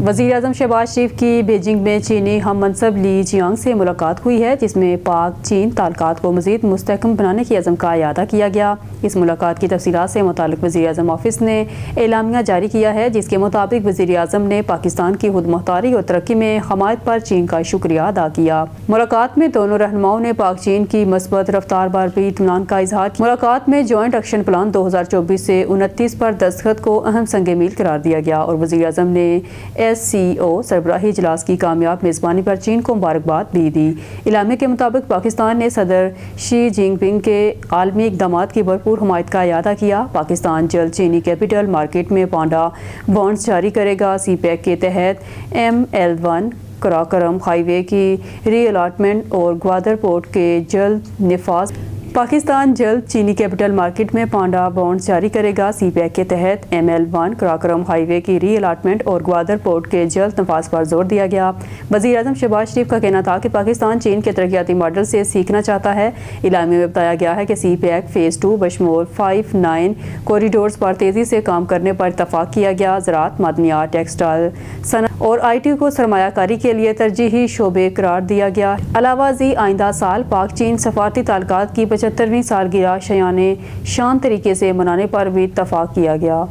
وزیر اعظم شہباز شریف کی بیجنگ میں چینی ہم منصب لی جیانگ سے ملاقات ہوئی ہے، جس میں پاک چین تعلقات کو مزید مستحکم بنانے کے عزم کا اعادہ کیا گیا۔ اس ملاقات کی تفصیلات سے متعلق وزیر اعظم آفس نے اعلامیہ جاری کیا ہے، جس کے مطابق وزیر اعظم نے پاکستان کی خود مختاری اور ترقی میں حمایت پر چین کا شکریہ ادا کیا۔ ملاقات میں دونوں رہنماؤں نے پاک چین کی مثبت رفتار پر بھی اطمینان کا اظہار کیا۔ ملاقات میں جوائنٹ ایکشن پلان 2024 سے 29 پر دستخط کو اہم سنگ میل قرار دیا گیا اور وزیر اعظم نے SCO سربراہی اجلاس کی کامیاب میزبانی پر چین کو مبارکباد بھی دی۔ اعلامیہ کے مطابق پاکستان نے صدر شی جن پنگ کے عالمی اقدامات کی بھرپور حمایت کا اعادہ کیا۔ پاکستان جلد چینی کیپٹل مارکیٹ میں پانڈا بانڈز جاری کرے گا۔ CPEC کے تحت ML1 قراقرم ہائی وے کی ری الاٹمنٹ اور گوادر پورٹ کے جلد نفاذ۔ پاکستان جلد چینی کیپٹل مارکیٹ میں پانڈا بانڈز جاری کرے گا۔ CPEC کے تحت ML1 قراقرم ہائی وے کی ری الاٹمنٹ اور گوادر پورٹ کے جلد نفاذ پر زور دیا گیا۔ وزیر اعظم شہباز شریف کا کہنا تھا کہ پاکستان چین کے ترقیاتی ماڈل سے سیکھنا چاہتا ہے۔ اعلامیہ میں بتایا گیا ہے کہ CPEC فیز 2 بشمول 5-9 کوریڈورز پر تیزی سے کام کرنے پر اتفاق کیا گیا۔ زراعت، معدنیات، ٹیکسٹائل صنعت اور IT کو سرمایہ کاری کے لیے ترجیحی شعبے قرار دیا گیا۔ علاوہ ازیں آئندہ سال پاک چین سفارتی تعلقات کی 75ویں سالگرہ شایان شان طریقے سے منانے پر بھی اتفاق کیا گیا۔